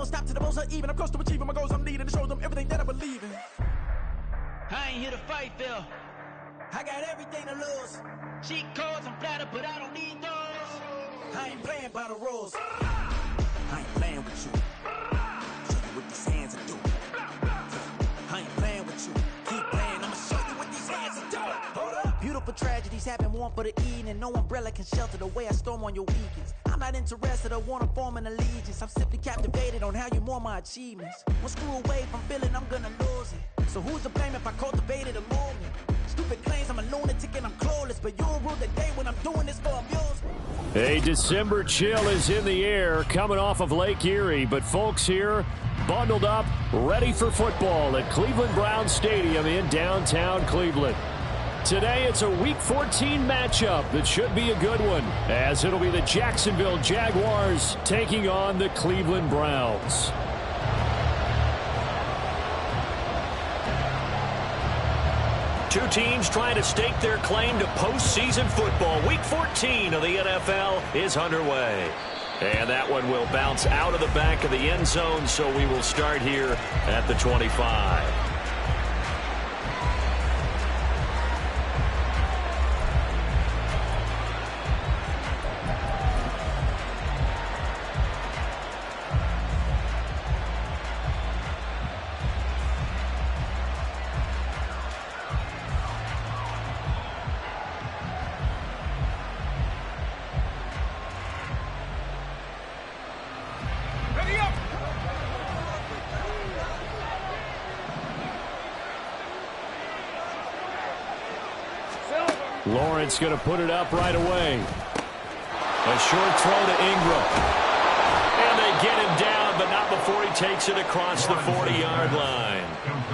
won't stop till the most even. I'm close to achieving my goals. I'm needing to show them everything that I believe in. I ain't here to fight, Phil. I got everything to lose. Cheat codes, I'm flattered, but I don't need those. I ain't playing by the rules. I ain't playing with you. Show you what these hands are doing. I ain't playing with you. Keep playing, I'ma show you what these hands are doing. Hold up. Beautiful tragedies happen, one for the evening. No umbrella can shelter the way I storm on your weekends. I'm not interested or wanna form an allegiance. I'm simply captivated on how you more my achievements. One screw away from feeling I'm gonna lose it. So who's to blame if I cultivated a movement? Stupid claims I'm a lunatic and I'm clueless, but you'll rule the day when I'm doing this for amusement. A December chill is in the air coming off of Lake Erie, but folks here bundled up, ready for football at Cleveland Browns Stadium in downtown Cleveland. Today it's a Week 14 matchup that should be a good one, as it'll be the Jacksonville Jaguars taking on the Cleveland Browns. Two teams trying to stake their claim to postseason football. Week 14 of the NFL is underway. And that one will bounce out of the back of the end zone, so we will start here at the 25. Lawrence going to put it up right away. A short throw to Ingram. And they get him down, but not before he takes it across the 40-yard line.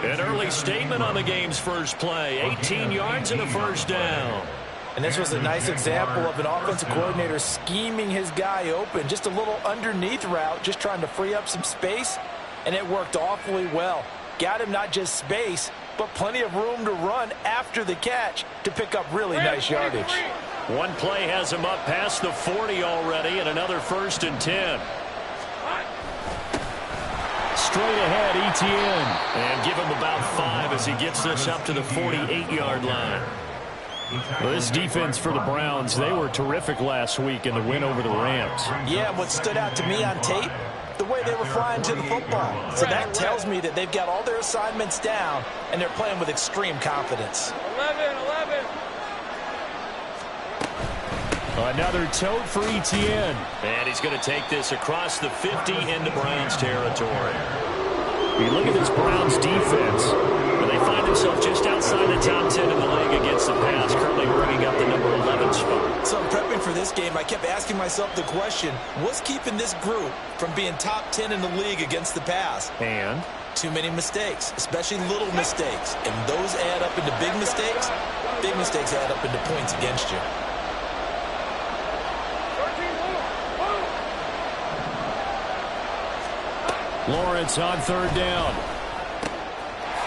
An early statement on the game's first play. 18 yards and a first down. And this was a nice example of an offensive coordinator scheming his guy open. Just a little underneath route, just trying to free up some space. And it worked awfully well. Got him not just space, but plenty of room to run after the catch to pick up really nice yardage. One play has him up past the 40 already, and another 1st and 10. Straight ahead, Etienne. And give him about 5 as he gets this up to the 48-yard line. Well, this defense for the Browns, they were terrific last week in the win over the Rams. Yeah, what stood out to me on tape, the way they were flying to the football. So that tells me that they've got all their assignments down, and they're playing with extreme confidence. 11. Another tote for Etienne. And he's going to take this across the 50 into Browns territory. You look at this Browns defense, and they find themselves just outside the top 10 in the league against the pass, currently bringing up the number 11 spot. So prepping for this game, I kept asking myself the question, what's keeping this group from being top 10 in the league against the pass? And? Too many mistakes, especially little mistakes. And those add up into big mistakes. Big mistakes add up into points against you. Lawrence on 3rd down.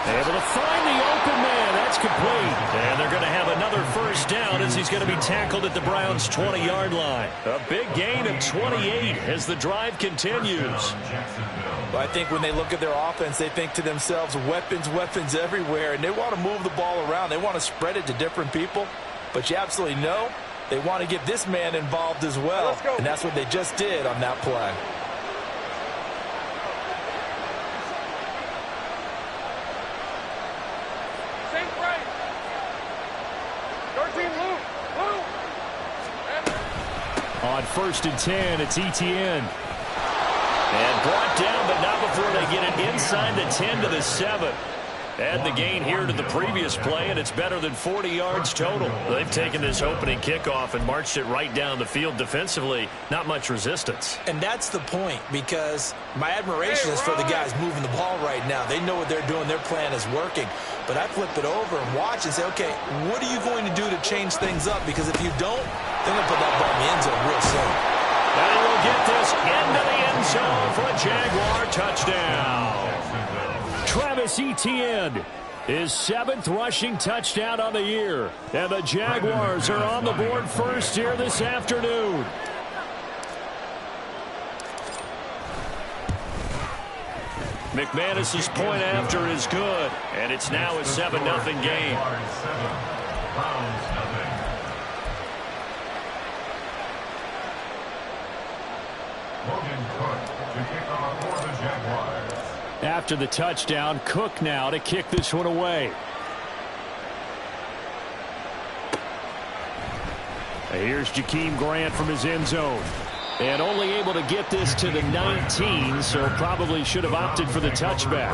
Able to find the open man. That's complete. And they're going to have another first down as he's going to be tackled at the Browns' 20-yard line. A big gain of 28 as the drive continues. Well, I think when they look at their offense, they think to themselves, weapons everywhere, and they want to move the ball around. They want to spread it to different people. But you absolutely know they want to get this man involved as well. And that's what they just did on that play. On 1st and 10, it's Etienne. And brought down, but not before they get it inside the 10 to the 7. Add the gain here to the previous play, and it's better than 40 yards total. They've taken this opening kickoff and marched it right down the field defensively. Not much resistance. And that's the point, because my admiration is for the guys moving the ball right now. They know what they're doing. Their plan is working. But I flip it over and watch and say, okay, what are you going to do to change things up? Because if you don't, they're going to put that ball in the end zone real soon. And we'll get this into the end zone for a Jaguar touchdown. Travis Etienne, his 7th rushing touchdown on the year. And the Jaguars are on the board first here this afternoon. McManus's point after is good, and it's now a 7-0 game. After the touchdown, Cook now to kick this one away. Here's Jakeem Grant from his end zone. And only able to get this to the 19, so probably should have opted for the touchback.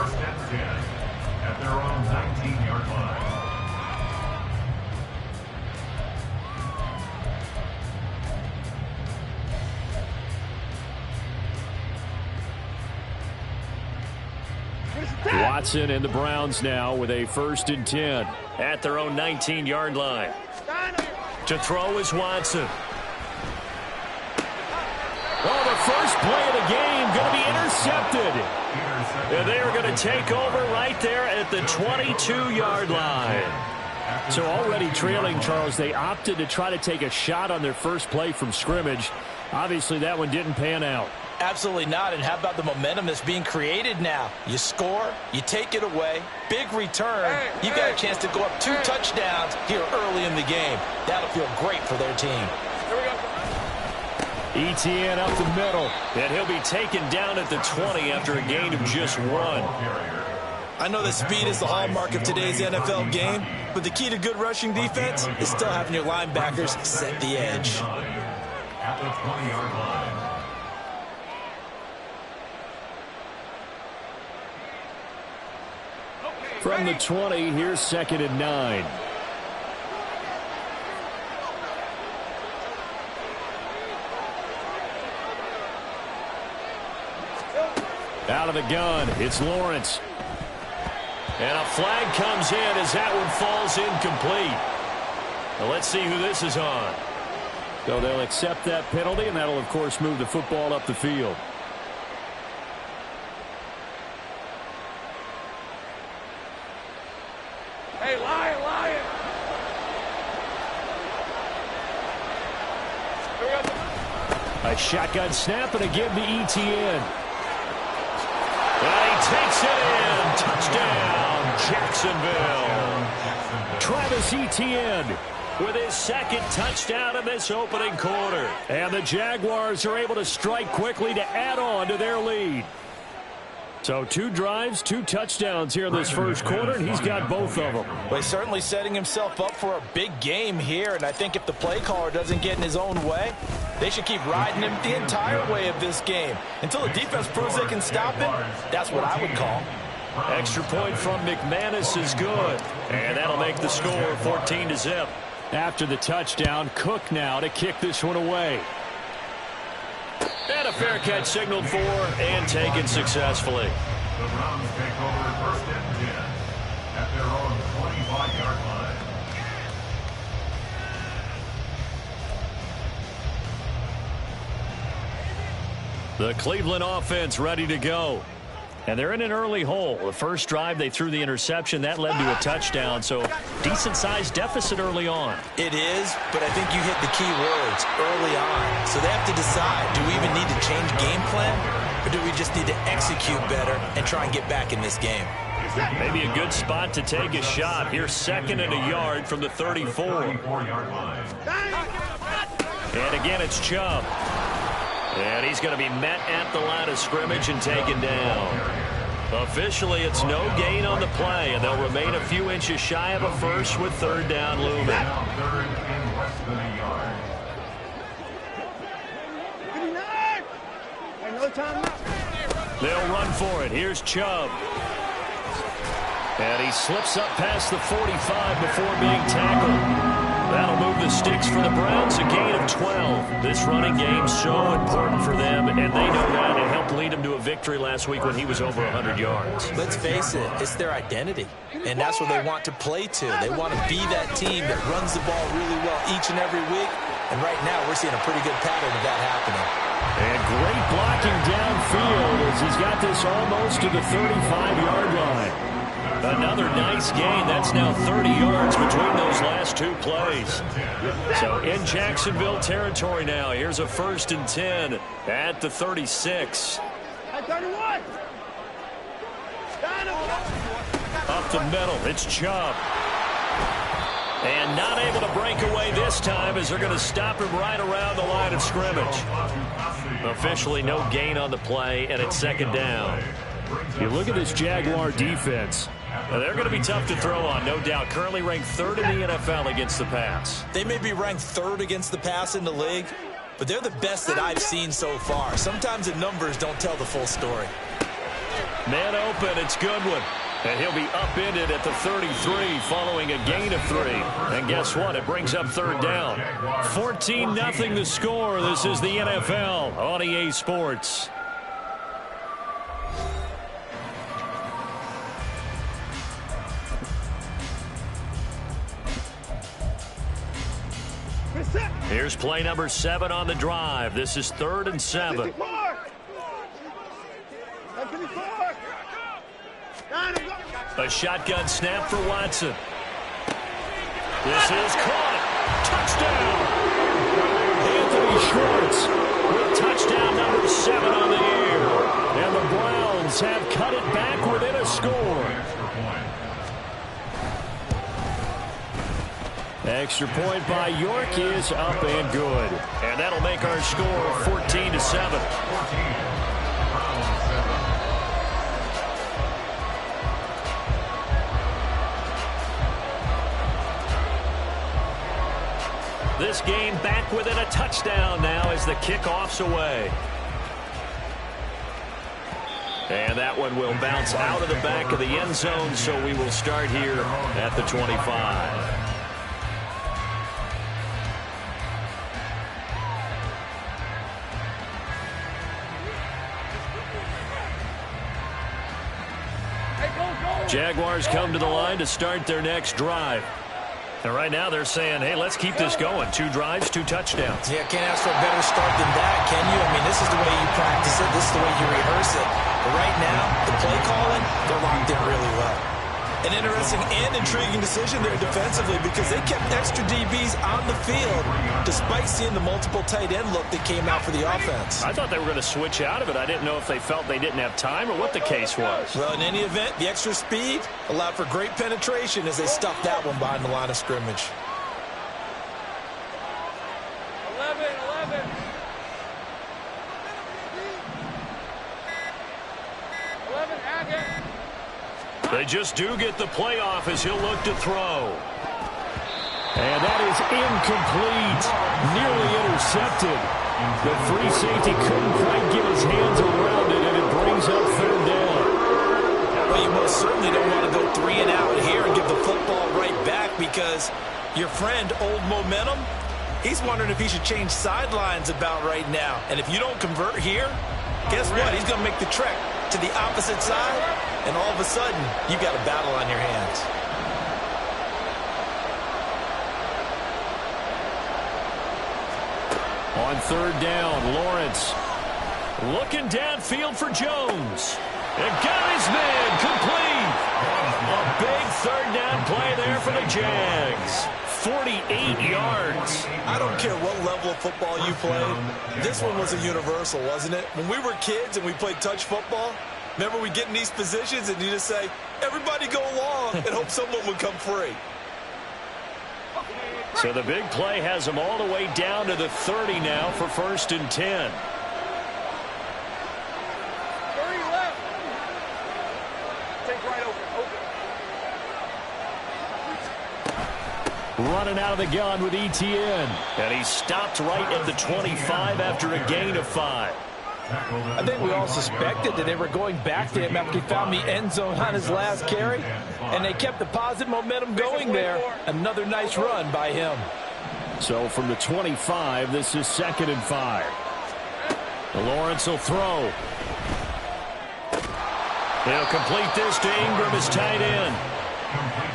At their own 19-yard line. Watson and the Browns now with a 1st and 10 at their own 19-yard line. To throw is Watson. Oh, the first play of the game going to be intercepted. And they are going to take over right there at the 22-yard line. So already trailing, Charles, they opted to try to take a shot on their first play from scrimmage. Obviously, that one didn't pan out. Absolutely not. And how about the momentum that's being created now? You score, you take it away, big return. You got a chance to go up 2 touchdowns here early in the game. That'll feel great for their team. Etienne up the middle, and he'll be taken down at the 20 after a gain of just 1. I know that speed is the hallmark of today's NFL game, but the key to good rushing defense is still having your linebackers set the edge. At the 20-yard line. From the 20, here's 2nd and 9. Out of the gun, it's Lawrence. And a flag comes in as that one falls incomplete. Now let's see who this is on. So they'll accept that penalty, and that'll, of course, move the football up the field. Hey, Lion, Lion. A shotgun snap and a give to Etienne. And he takes it in. Touchdown, Jacksonville. Travis Etienne with his 2nd touchdown in this opening quarter. And the Jaguars are able to strike quickly to add on to their lead. So 2 drives, 2 touchdowns here in this first quarter, and he's got both of them. Well, he's certainly setting himself up for a big game here, and I think if the play caller doesn't get in his own way, they should keep riding him the entire way of this game. Until the defense proves they can stop him, that's what I would call. Extra point from McManus is good, and that'll make the score 14-0. After the touchdown, Cook now to kick this one away. And a fair catch signaled for and taken successfully. The Browns take over 1st and 10 at their own 25-yard line. The Cleveland offense ready to go. And they're in an early hole. The first drive, they threw the interception. That led to a touchdown, so decent-sized deficit early on. It is, but I think you hit the key words early on. So they have to decide, do we even need to change game plan, or do we just need to execute better and try and get back in this game? Maybe a good spot to take a shot. Here's 2nd and a yard from the 34. 34-yard line. And again, it's Chubb. And he's going to be met at the line of scrimmage and taken down. Officially, it's no gain on the play, and they'll remain a few inches shy of a first with 3rd down looming. Now 3rd and less than a yard. They'll run for it. Here's Chubb. And he slips up past the 45 before being tackled. That'll move the sticks for the Browns, a gain of 12. This running game's so important for them, and they know that. It helped lead him to a victory last week when he was over 100 yards. Let's face it, it's their identity, and that's what they want to play to. They want to be that team that runs the ball really well each and every week, and right now we're seeing a pretty good pattern of that happening. And great blocking downfield as he's got this almost to the 35-yard line. Another nice gain. That's now 30 yards between those last 2 plays. So in Jacksonville territory now. Here's a 1st and 10 at the 36. Up the middle, it's Chubb. And not able to break away this time as they're going to stop him right around the line of scrimmage. Officially no gain on the play, and it's second down. You look at this Jaguar defense. They're going to be tough to throw on, no doubt. Currently ranked third in the NFL against the pass. They may be ranked third against the pass in the league, but they're the best that I've seen so far. Sometimes the numbers don't tell the full story. Man open, it's Goodwin. And he'll be upended at the 33 following a gain of 3. And guess what? It brings up third down. 14-0 the score. This is the NFL on EA Sports. Here's play number 7 on the drive. This is 3rd and 7. A shotgun snap for Watson. This is caught. Touchdown. Anthony Schwartz with touchdown number 7 on the year. And the Browns have cut it back within a score. Extra point by York is up and good. And that'll make our score 14-7. This game back within a touchdown now as the kickoff's away. And that one will bounce out of the back of the end zone, so we will start here at the 25. Jaguars come to the line to start their next drive. And right now they're saying, hey, let's keep this going. 2 drives, 2 touchdowns. Yeah, can't ask for a better start than that, can you? I mean, this is the way you practice it. This is the way you rehearse it. But right now, the play calling, they're locked in really well. An interesting and intriguing decision there defensively because they kept extra DBs on the field despite seeing the multiple tight end look that came out for the offense. I thought they were going to switch out of it. I didn't know if they felt they didn't have time or what the case was. Well, in any event, the extra speed allowed for great penetration as they stuffed that one behind the line of scrimmage. 11. They just do get the playoff as he'll look to throw. And that is incomplete. Nearly intercepted. The free safety couldn't quite get his hands around it, and it brings up third down. Well, you most certainly don't want to go 3 and out here and give the football right back because your friend, Old Momentum, he's wondering if he should change sidelines about right now. And if you don't convert here, guess what? He's going to make the trek to the opposite side, and all of a sudden, you've got a battle on your hands. On third down, Lawrence looking downfield for Jones. And got his man complete. A big third down play there for the Jags. 48 yards. I don't care what level of football you played. This one was a universal, wasn't it? When we were kids and we played touch football, remember we get in these positions and you just say, everybody go along and hope someone would come free. So the big play has them all the way down to the 30 now for 1st and 10. 30 left. Take right open. Running out of the gun with Etienne. And he stopped right at the 25 after a gain of 5. I think we all suspected that they were going back to him after he found the end zone on his last carry. And they kept the positive momentum going there. Another nice run by him. So from the 25, this is 2nd and 5. Lawrence will throw. He'll complete this to Ingram as tight end.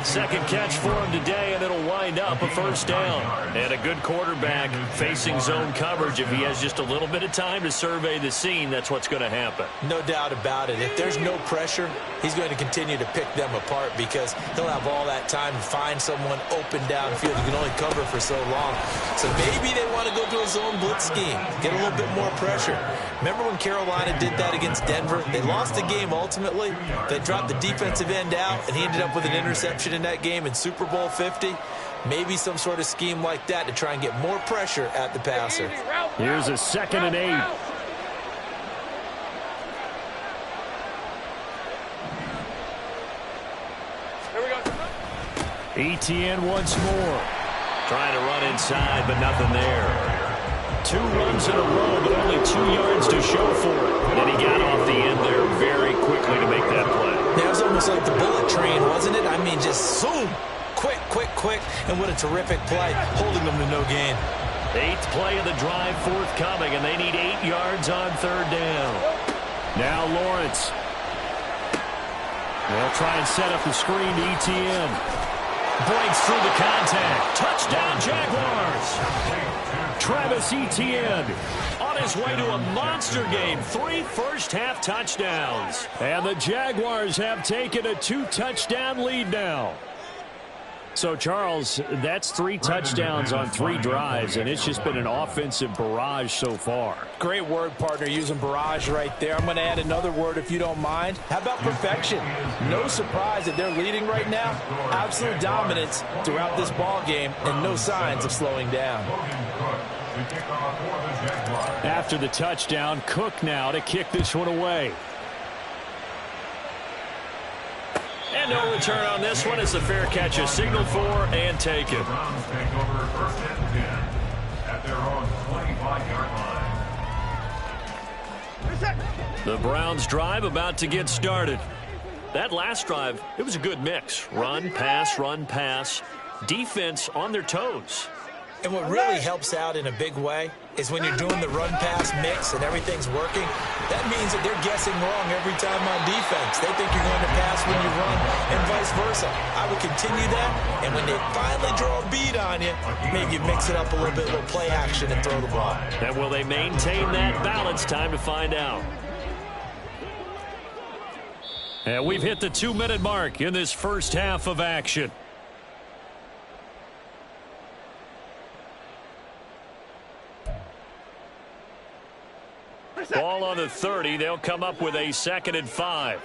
Second catch for him today, and it'll wind up a first down. And a good quarterback facing zone coverage. If he has just a little bit of time to survey the scene, that's what's going to happen. No doubt about it. If there's no pressure, he's going to continue to pick them apart because he'll have all that time to find someone open downfield. You can only cover for so long. So maybe they want to go to a zone blitz scheme, get a little bit more pressure. Remember when Carolina did that against Denver? They lost the game ultimately. They dropped the defensive end out, and he ended up with an interception in that game in Super Bowl 50. Maybe some sort of scheme like that to try and get more pressure at the passer. Here's a 2nd and 8. Here we go. Etienne once more. Trying to run inside, but nothing there. 2 runs in a row, but only 2 yards to show for it. And he got off the end there very quickly to make that play. That was almost like the bullet train, wasn't it? I mean, just zoom. Quick, quick, quick. And what a terrific play, holding them to no gain. 8th play of the drive forthcoming, and they need 8 yards on 3rd down. Now Lawrence. They'll try and set up the screen to Etienne. Breaks through the contact. Touchdown, Jaguars. Travis Etienne on his way to a monster game. 3 first-half touchdowns. And the Jaguars have taken a 2-touchdown lead now. So, Charles, that's 3 touchdowns on 3 drives, and it's just been an offensive barrage so far. Great word, partner, using barrage right there. I'm going to add another word if you don't mind. How about perfection? No surprise that they're leading right now. Absolute dominance throughout this ball game and no signs of slowing down. After the touchdown, Cook now to kick this one away. And no return on this one. It's a fair catch, a signal for and taken. Browns take over 1st and 10 at their own 25-yard line. The Browns drive about to get started. That last drive, it was a good mix. Run, pass, defense on their toes. And what really helps out in a big way is when you're doing the run-pass mix and everything's working, that means that they're guessing wrong every time on defense. They think you're going to pass when you run and vice versa. I would continue that, and when they finally draw a bead on you, maybe you mix it up a little bit, a little play action and throw the ball. And will they maintain that balance? Time to find out. And we've hit the 2-minute mark in this first half of action. Ball on the 30. They'll come up with a 2nd and 5.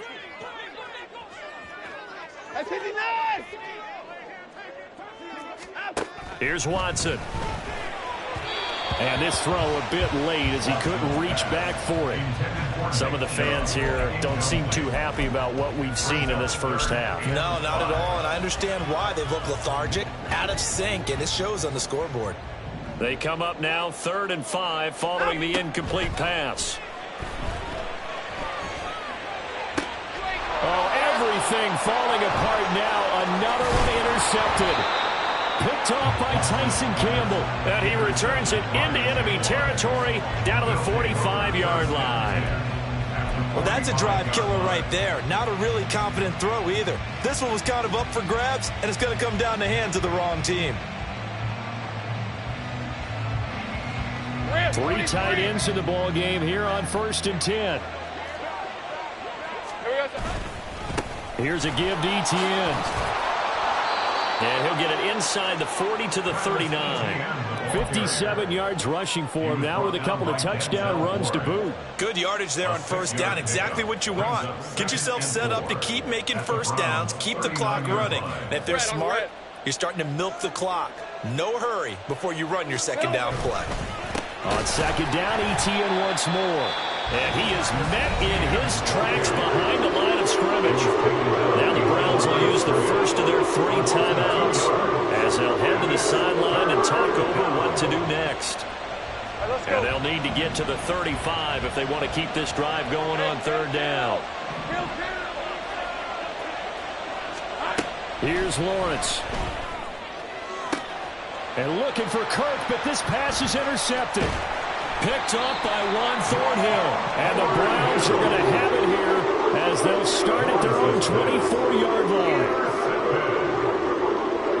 Here's Watson. And this throw a bit late as he couldn't reach back for it. Some of the fans here don't seem too happy about what we've seen in this first half. No, not at all, and I understand why. They look lethargic, out of sync, and it shows on the scoreboard. They come up now 3rd and 5 following the incomplete pass. Oh, everything falling apart now. Another one intercepted. Picked off by Tyson Campbell. And he returns it into enemy territory down to the 45-yard line. Well, that's a drive killer right there. Not a really confident throw either. This one was kind of up for grabs, and it's going to come down the hands of the wrong team. 3 tight ends in the ball game here on 1st and 10. Here's a give to Etienne. And he'll get it inside the 40 to the 39. 57 yards rushing for him now with a couple of touchdown runs to boot. Good yardage there on 1st down. Exactly what you want. Get yourself set up to keep making 1st downs, keep the clock running. And if they're smart, you're starting to milk the clock. No hurry before you run your 2nd down play. On 2nd down, Etienne once more. And he is met in his tracks behind the line of scrimmage. Now the Browns will use the first of their 3 timeouts as they'll head to the sideline and talk over what to do next. And they'll need to get to the 35 if they want to keep this drive going on 3rd down. Here's Lawrence. And looking for Kirk, but this pass is intercepted. Picked up by Juan Thornhill. And the Browns are going to have it here as they'll start at their own 24-yard line.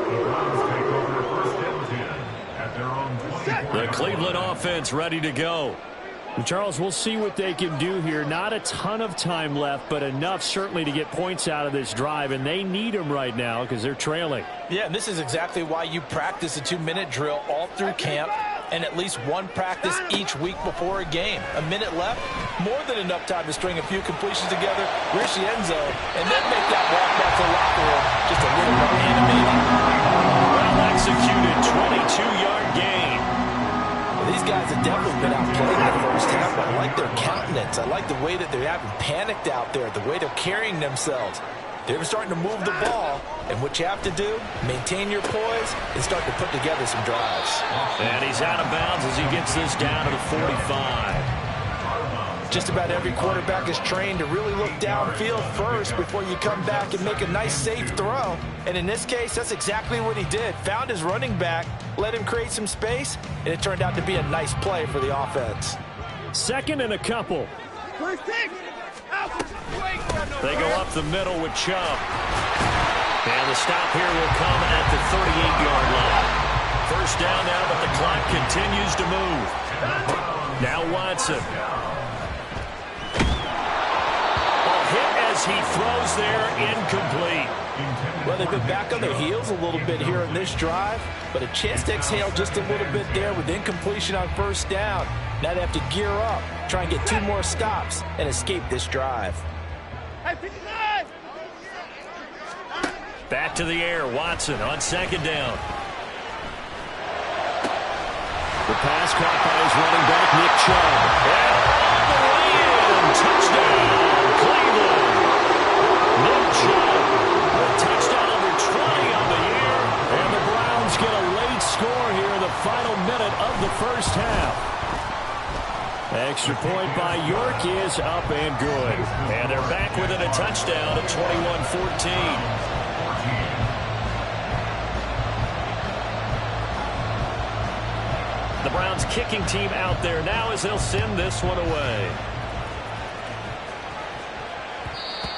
The Browns take over first and 10 at their own 24. The Cleveland offense ready to go. And Charles, we'll see what they can do here. Not a ton of time left, but enough certainly to get points out of this drive, and they need them right now because they're trailing. Yeah, and this is exactly why you practice a 2-minute drill all through camp and at least one practice each week before a game. A minute left, more than enough time to string a few completions together, reach the end zone, and then make that walk back to the locker room just a little more animated. Well executed, 22-yard gain. These guys have definitely been outplayed in the first half, but I like their countenance. I like the way that they haven't panicked out there, the way they're carrying themselves. They're starting to move the ball, and what you have to do, maintain your poise and start to put together some drives. And he's out of bounds as he gets this down to the 45. Just about every quarterback is trained to really look downfield first before you come back and make a nice, safe throw. And in this case, that's exactly what he did. Found his running back, let him create some space, and it turned out to be a nice play for the offense. Second and a couple. They go up the middle with Chubb. And the stop here will come at the 38-yard line. First down now, but the clock continues to move. Now Watson. As he throws there, incomplete. Well, they've been back on their heels a little bit here in this drive, but a chance to exhale just a little bit there with incompletion on first down. Now they have to gear up, try and get 2 more stops, and escape this drive. Back to the air, Watson on second down. The pass caught by his running back, Nick Chubb. And all the way in, touchdown, Cleveland. Nick Chubb, a touchdown number 20 on the year, and the Browns get a late score here in the final minute of the first half. Extra point by York is up and good. And they're back within a touchdown at 21-14. The Browns kicking team out there now as they'll send this one away.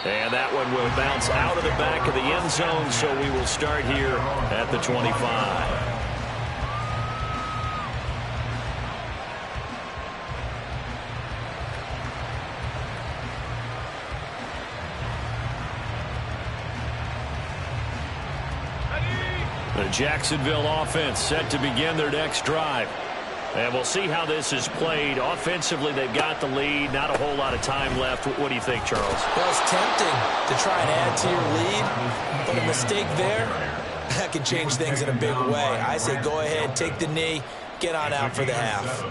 And that one will bounce out of the back of the end zone, so we will start here at the 25. The Jacksonville offense set to begin their next drive. And we'll see how this is played. Offensively, they've got the lead. Not a whole lot of time left. What do you think, Charles? Well, it's tempting to try and add to your lead, but a mistake there, that can change things in a big way. I say go ahead, take the knee, get on out for the half.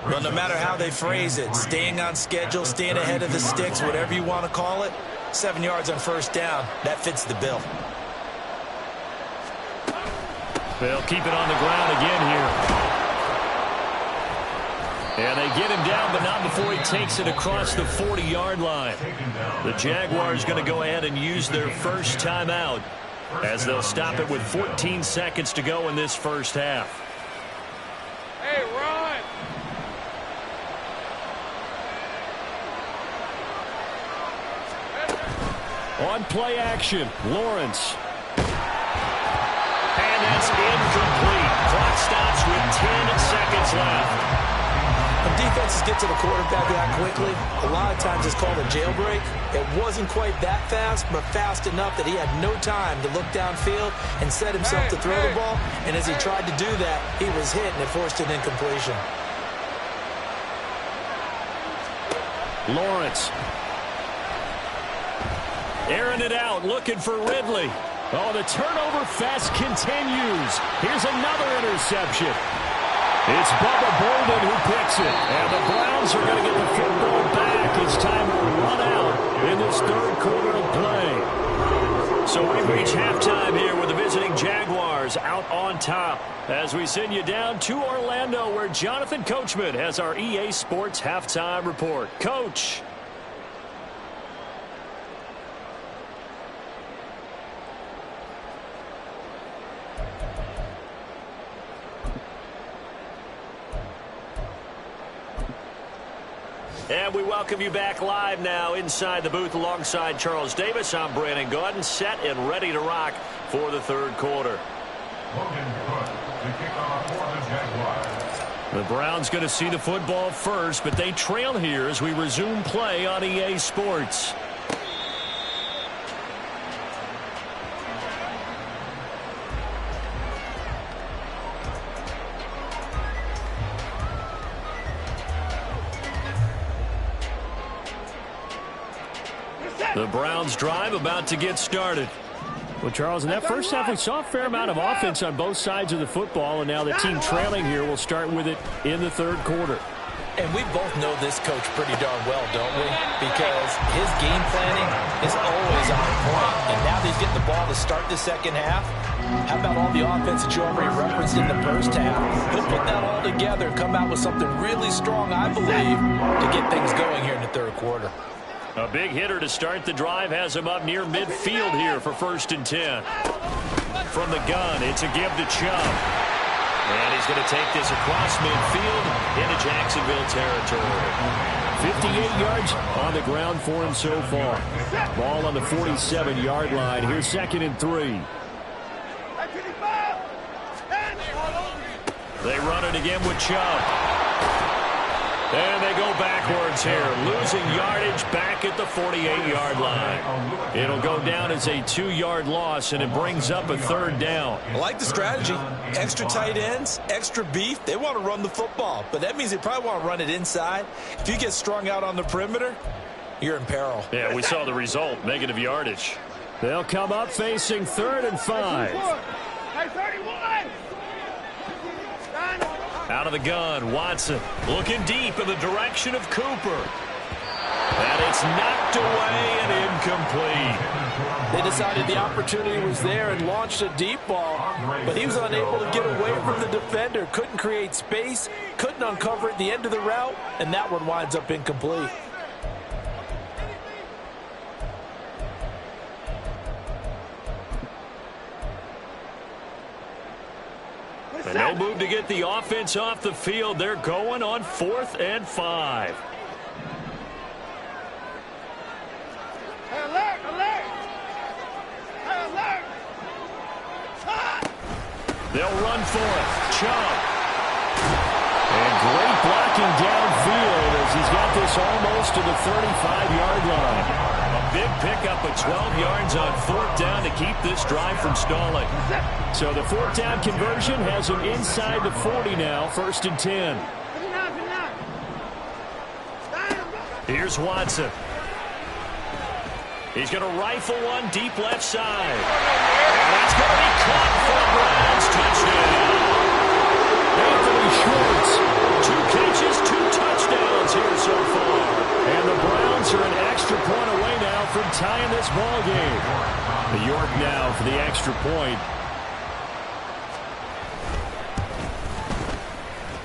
Well, no matter how they phrase it, staying on schedule, staying ahead of the sticks, whatever you want to call it, 7 yards on first down, that fits the bill. They'll keep it on the ground again here. And they get him down, but not before he takes it across the 40-yard line. The Jaguars going to go ahead and use their first timeout as they'll stop it with 14 seconds to go in this first half. Hey, run! On play action, Lawrence. And that's incomplete. Clock stops with 10 seconds left. When defenses get to the quarterback that quickly, a lot of times it's called a jailbreak. It wasn't quite that fast, but fast enough that he had no time to look downfield and set himself to throw the ball. And as he tried to do that, he was hit, and it forced an incompletion. Lawrence. Airing it out, looking for Ridley. Oh, the turnover fest continues. Here's another interception. It's Bubba Bolden who picks it. And the Browns are going to get the football back as time will run out in this third quarter of play. So we reach halftime here with the visiting Jaguars out on top as we send you down to Orlando where Jonathan Coachman has our EA Sports halftime report. Coach. And we welcome you back live now inside the booth alongside Charles Davis. I'm Brandon Gaudin, set and ready to rock for the third quarter. Logan Cook to kick off for the Jaguars. The Browns going to see the football first, but they trail here as we resume play on EA Sports. The Browns drive about to get started. Well, Charles, in that first half, we saw a fair amount of offense on both sides of the football, and now the team trailing here will start with it in the third quarter. And we both know this coach pretty darn well, don't we? Because his game planning is always on point. And now that he's getting the ball to start the second half, how about all the offense that you already referenced in the first half? He'll put that all together and come out with something really strong, I believe, to get things going here in the third quarter. A big hitter to start the drive has him up near midfield here for 1st and 10. From the gun, it's a give to Chubb. And he's going to take this across midfield into Jacksonville territory. 58 yards on the ground for him so far. Ball on the 47-yard line. Here's 2nd and 3. They run it again with Chubb. And they go backwards here, losing yardage back at the 48-yard line. It'll go down as a 2-yard loss, and it brings up a 3rd down. I like the strategy. Extra tight ends, extra beef. They want to run the football, but that means they probably want to run it inside. If you get strung out on the perimeter, you're in peril. Yeah, we saw the result, negative yardage. They'll come up facing 3rd and 5. Hey, 31! Out of the gun, Watson looking deep in the direction of Cooper. And it's knocked away and incomplete. They decided the opportunity was there and launched a deep ball, but he was unable to get away from the defender, couldn't create space, couldn't uncover at the end of the route, and that one winds up incomplete. And no move to get the offense off the field. They're going on 4th and 5. Hey, alert! Alert! Hey, alert! They'll run for it. Chubb. And great blocking downfield as he's got this almost to the 35-yard line. A big pickup of 12 yards on 4th down to keep this drive from stalling. So the 4th down conversion has him inside the 40 now, 1st and 10. Here's Watson. He's going to rifle one deep left side. And that's going to be caught for a Browns touchdown. Anthony Schwartz, 2 catches, 2 touchdowns here so far. And the Browns are an extra point away now from tying this ball game. The York now for the extra point.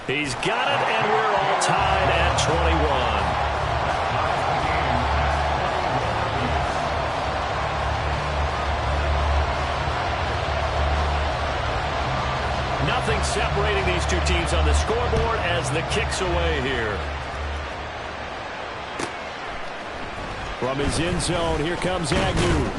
He's got it, and we're all tied at 21. Nothing separating these two teams on the scoreboard as the kick's away here. From his end zone, here comes Agnew.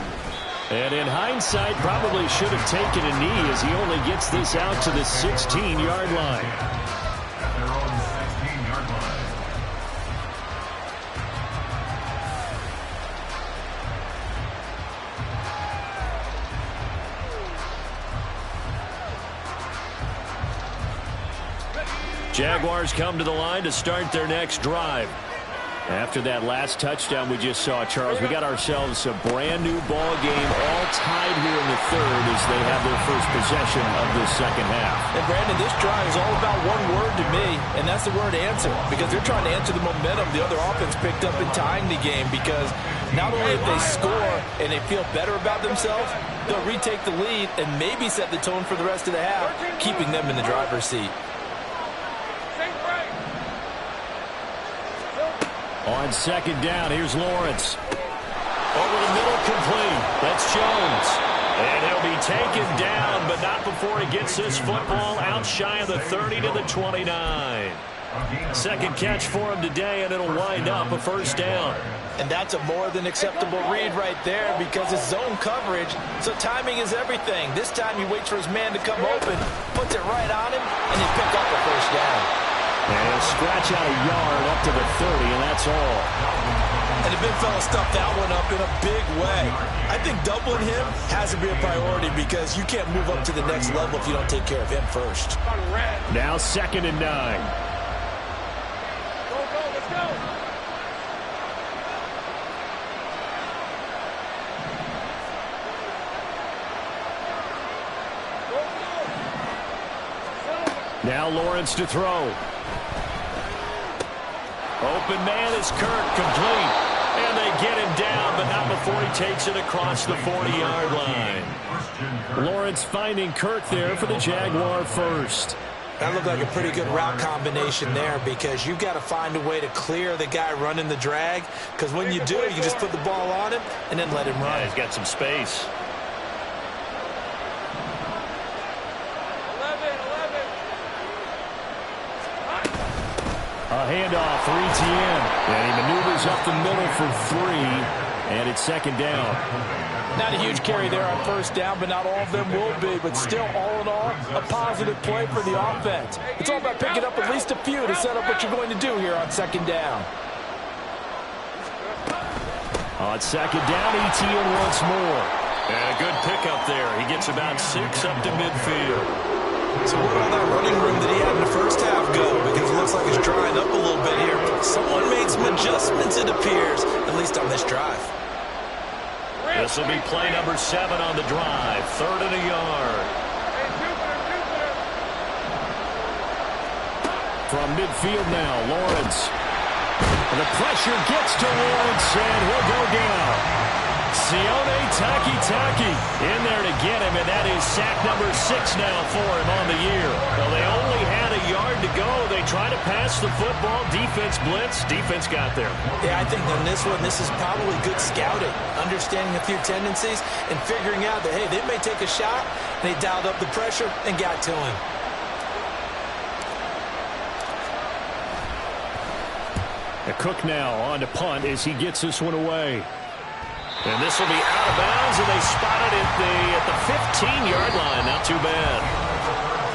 And in hindsight, probably should have taken a knee as he only gets this out to the 16-yard line. At their own 16-yard line. Jaguars come to the line to start their next drive. After that last touchdown we just saw, Charles, we got ourselves a brand new ball game, all tied here in the third as they have their first possession of the second half. And Brandon, this drive is all about one word to me, and that's the word answer, because they're trying to answer the momentum the other offense picked up in tying the game, because not only if they score and they feel better about themselves, they'll retake the lead and maybe set the tone for the rest of the half, keeping them in the driver's seat. On second down, here's Lawrence. Over the middle, complete. That's Jones. And he'll be taken down, but not before he gets this football out shy of the 30 to the 29. Second catch for him today, and it'll wind up a first down. And that's a more than acceptable read right there because it's zone coverage, so timing is everything. This time he waits for his man to come open, puts it right on him, and he pick up a first down. And he'll scratch out a yard up to the 30, and that's all. And the big fella stuffed that one up in a big way. I think doubling him has to be a priority because you can't move up to the next level if you don't take care of him first. Now 2nd and 9. Go, let's go. Now Lawrence to throw. Open man is Kirk, complete. And they get him down, but not before he takes it across the 40-yard line. Lawrence finding Kirk there for the Jaguar first. That looked like a pretty good route combination there because you've got to find a way to clear the guy running the drag because when you do, you can just put the ball on him and then let him run. Yeah, he's got some space. 11. A handoff for Etienne. And he maneuvers up the middle for 3. And it's 2nd down. Not a huge carry there on first down, but not all of them will be. But still, all in all, a positive play for the offense. It's all about picking up at least a few to set up what you're going to do here on 2nd down. On 2nd down, Etienne once more. And a good pickup there. He gets about 6 up to midfield. So where did all that running room that he had in the first half go? Because it looks like it's drying up a little bit here. Someone made some adjustments, it appears, at least on this drive. This will be play number 7 on the drive. 3rd and a yard. From midfield now, Lawrence. And the pressure gets to Lawrence, and he'll go down. Sione Takitaki in there to get him, and that is sack number 6 now for him on the year. Well, they only had a yard to go. They try to pass the football. Defense blitz. Defense got there. Yeah, I think on this one, this is probably good scouting, understanding a few tendencies, and figuring out that, hey, they may take a shot. They dialed up the pressure and got to him. Cook now on to punt as he gets this one away. And this will be out of bounds, and they spot it at the 15-yard line. Not too bad.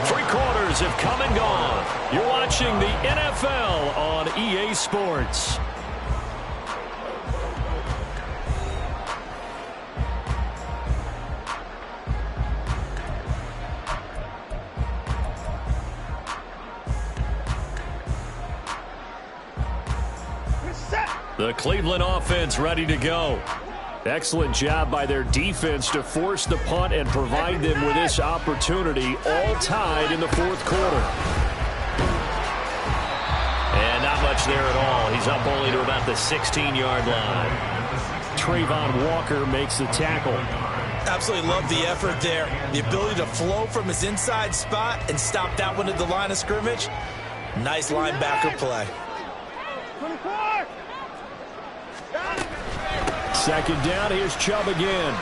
3 quarters have come and gone. You're watching the NFL on EA Sports. The Cleveland offense ready to go. Excellent job by their defense to force the punt and provide them with this opportunity, all tied in the 4th quarter. And not much there at all. He's up only to about the 16-yard line. Trayvon Walker makes the tackle. Absolutely love the effort there. The ability to flow from his inside spot and stop that one at the line of scrimmage. Nice linebacker play. 24. 2nd down, here's Chubb again.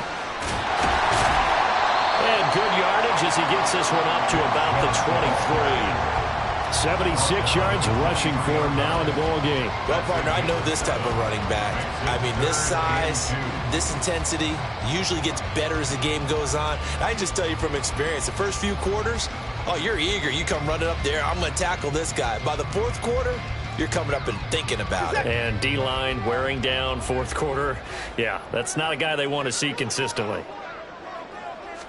And good yardage as he gets this one up to about the 23. 76 yards rushing for him now in the ball game. Well, partner, I know this type of running back. I mean, this size, this intensity usually gets better as the game goes on. I can just tell you from experience, the first few quarters, oh, you're eager. You come running up there, I'm going to tackle this guy. By the 4th quarter, you're coming up and thinking about it. And D-line wearing down 4th quarter. Yeah, that's not a guy they want to see consistently.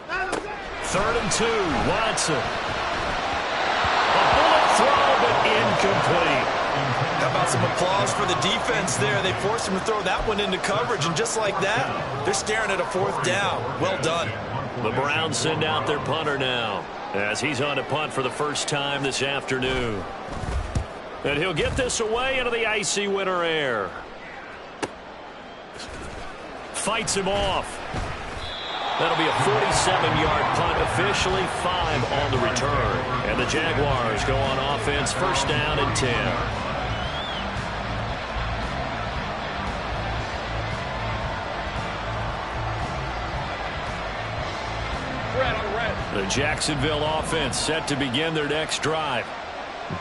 3rd and 2, Watson. A bullet throw, but incomplete. How about some applause for the defense there? They forced him to throw that one into coverage, and just like that, they're staring at a 4th down. Well done. The Browns send out their punter now as he's on to punt for the first time this afternoon. And he'll get this away into the icy winter air. Fights him off. That'll be a 47-yard punt, officially 5 on the return. And the Jaguars go on offense, 1st down and 10. The Jacksonville offense set to begin their next drive.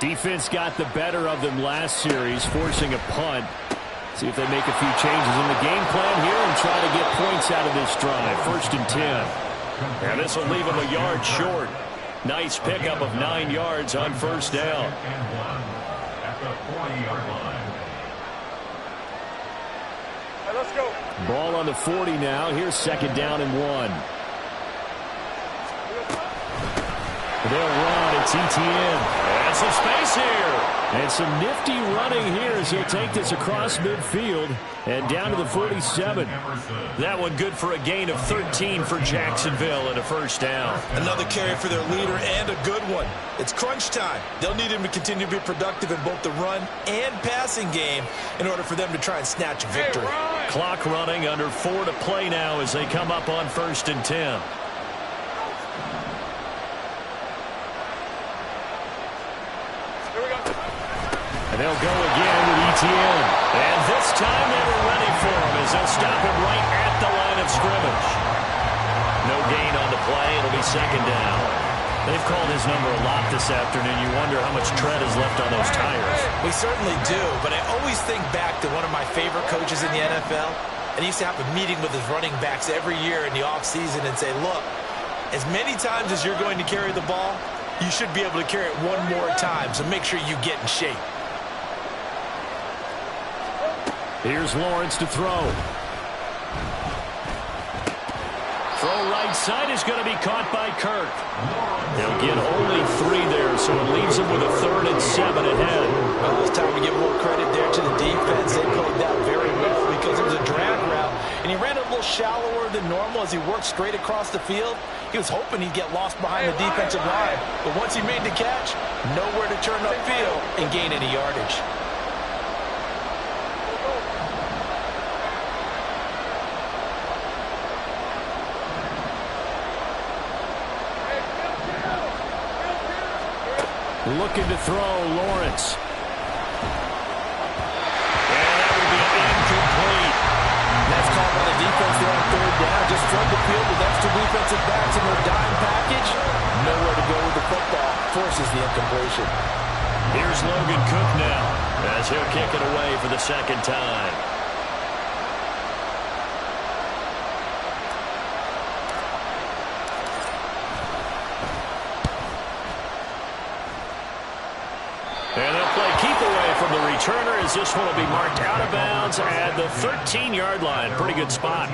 Defense got the better of them last series, forcing a punt. See if they make a few changes in the game plan here and try to get points out of this drive. 1st and 10. And this will leave them a yard short. Nice pickup of 9 yards on 1st down. At the 40-yard line. Hey, let's go. Ball on the 40 now. Here's 2nd down and 1. They'll run. It's Etienne. And some space here. And some nifty running here as he'll take this across midfield and down to the 47. That one good for a gain of 13 for Jacksonville and a 1st down. Another carry for their leader and a good one. It's crunch time. They'll need him to continue to be productive in both the run and passing game in order for them to try and snatch a victory. Clock running, under 4 to play now as they come up on 1st and 10. And they'll go again with Etienne. And this time they were ready for him as they'll stop him right at the line of scrimmage. No gain on the play. It'll be 2nd down. They've called his number a lot this afternoon. You wonder how much tread is left on those tires. We certainly do, but I always think back to one of my favorite coaches in the NFL. And he used to have a meeting with his running backs every year in the offseason and say, look, as many times as you're going to carry the ball, you should be able to carry it one more time, so make sure you get in shape. Here's Lawrence to throw. Throw right side is going to be caught by Kirk. They'll get only 3 there, so it leaves them with a 3rd and 7 ahead. Well, it's time to give more credit there to the defense. They played that very well because it was a drag route, and he ran a little shallower than normal as he worked straight across the field. He was hoping he'd get lost behind the defensive line, but once he made the catch, nowhere to turn upfield and gain any yardage. Looking to throw, Lawrence. And that will be incomplete. That's called by the defense there on 3rd down. Just flood the field with extra defensive backs in their dime package. Nowhere to go with the football. Forces the incompletion. Here's Logan Cook now as he'll kick it away for the 2nd time. And they'll play keep away from the returner as this one will be marked out of bounds at the 13-yard line. Pretty good spot.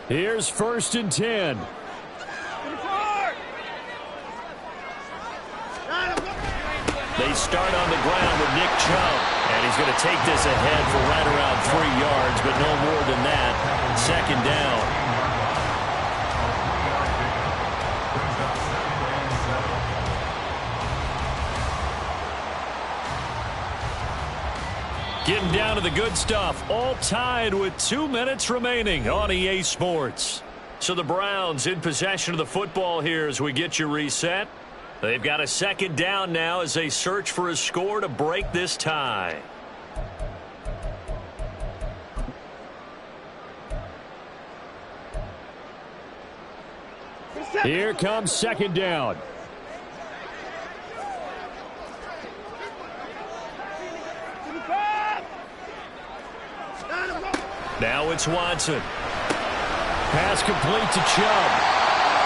Here's 1st and 10. They start on the ground with Nick Chubb. And he's going to take this ahead for right around 3 yards, but no more than that. 2nd down. Getting down to the good stuff, all tied with 2 minutes remaining on EA Sports. So the Browns in possession of the football here as we get you reset. They've got a 2nd down now as they search for a score to break this tie. Here comes 2nd down. Now it's Watson. Pass complete to Chubb.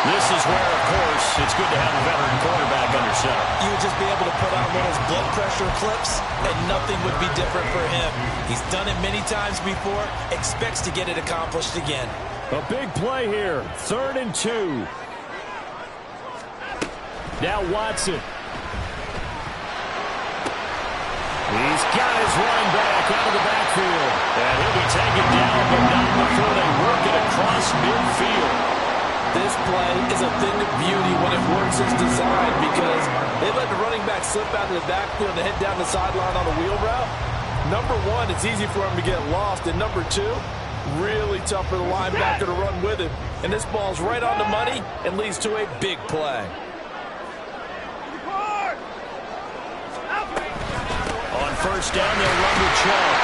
This is where, of course, it's good to have a veteran quarterback under center. You would just be able to put on one of those blood pressure clips, and nothing would be different for him. He's done it many times before, expects to get it accomplished again. A big play here. 3rd and 2. Now Watson. He's got his running back out of the backfield. And he'll be taken down, but not before they work it across midfield. This play is a thing of beauty when it works as designed because they let the running back slip out of the backfield and head down the sideline on a wheel route. Number 1, it's easy for him to get lost. And number 2, really tough for the linebacker to run with him. And this ball's right on the money and leads to a big play. On 1st down, they'll run with Chubb.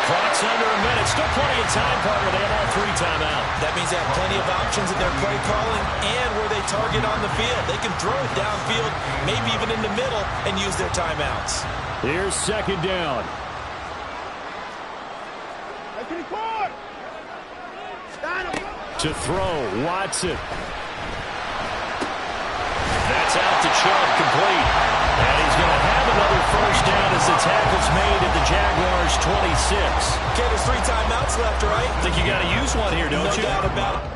Clock's under a minute. Still plenty of time, partner. They have all 3 timeouts. That means they have plenty of options in their play calling and where they target on the field. They can throw it downfield, maybe even in the middle, and use their timeouts. Here's second down. To throw, Watson. That's out to Chubb, complete. And he's going to have another first down as the tackle's made at the Jaguars' 26. Okay, there's 3 timeouts left, right? I think you got to use one here, don't you? No doubt about it.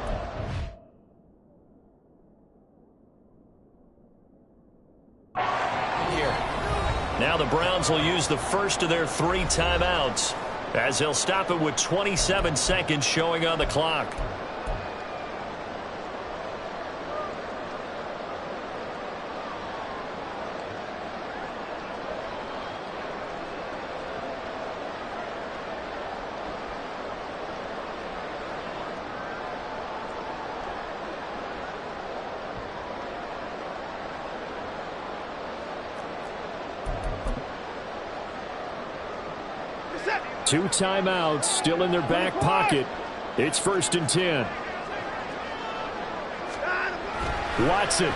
Now the Browns will use the first of their 3 timeouts as they'll stop it with 27 seconds showing on the clock. Two timeouts still in their back pocket. It's 1st and 10. Watson.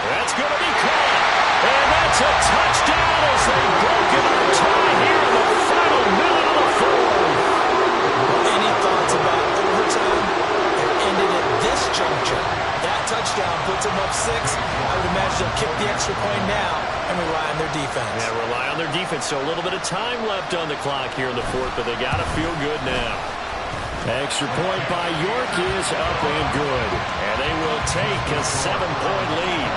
That's going to be caught. And that's a touchdown as they've broken our tie here in the final minute of the 4th. Any thoughts about overtime? It ended at this juncture. That touchdown puts them up 6. I would imagine they'll kick the extra point now and rely on their defense. Yeah, rely on their defense. So a little bit of time left on the clock here in the 4th, but they got to feel good now. Extra point by York is up and good. And they will take a 7-point lead.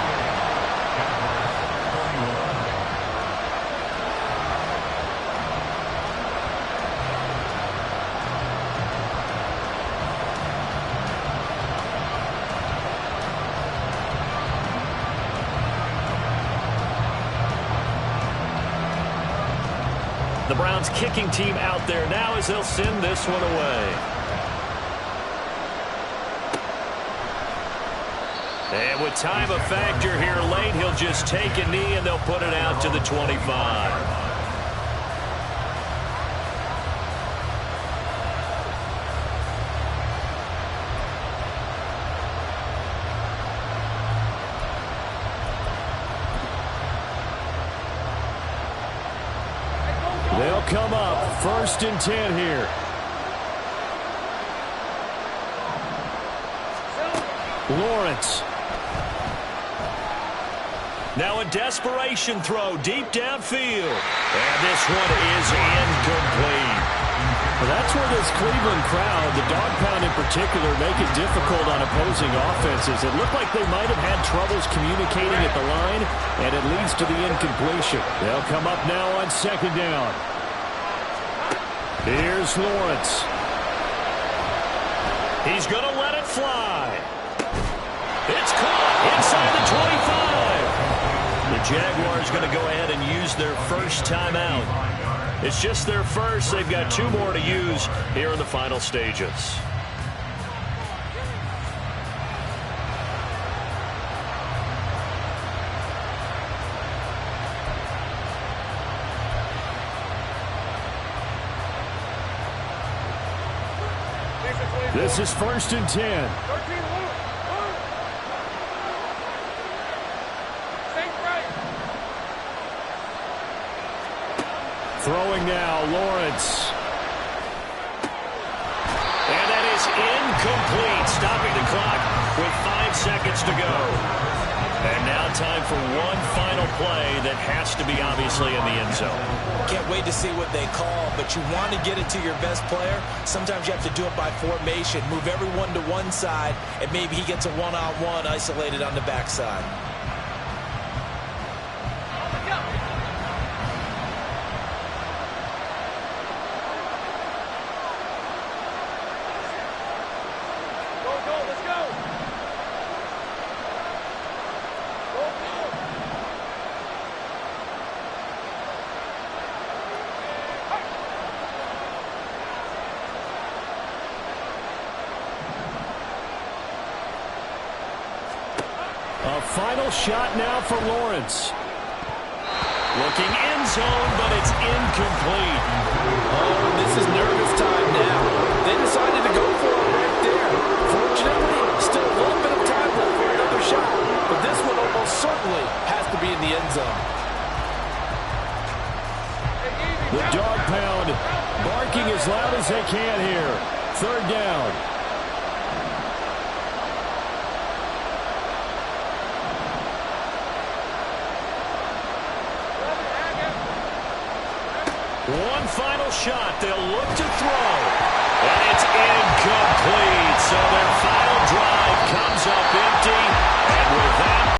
The Browns kicking team out there now as they'll send this one away. And with time a factor here late, he'll just take a knee and they'll put it out to the 25. They'll come up 1st and 10 here. Lawrence. Now a desperation throw deep downfield. And this one is incomplete. Well, that's where this Cleveland crowd, the dog pound in particular, make it difficult on opposing offenses. It looked like they might have had troubles communicating at the line, and it leads to the incompletion. They'll come up now on 2nd down. Here's Lawrence. He's going to let it fly. It's caught inside the 25. The Jaguars going to go ahead and use their first timeout. It's just their first. They've got 2 more to use here in the final stages. This is 1st and 10. Throwing now, Lawrence. And that is incomplete, stopping the clock with 5 seconds to go. And now time for one final play that has to be obviously in the end zone. Can't wait to see what they call, but you want to get it to your best player. Sometimes you have to do it by formation. Move everyone to one side, and maybe he gets a one-on-one isolated on the backside. A final shot now for Lawrence. Looking end zone, but it's incomplete. Oh, this is nervous time now. They decided to go for it right there. Fortunately, still a little bit of time left for another shot, but this one almost certainly has to be in the end zone. The dog pound barking as loud as they can here. Third down. One final shot. They'll look to throw. And it's incomplete. So their final drive comes up empty. And with that,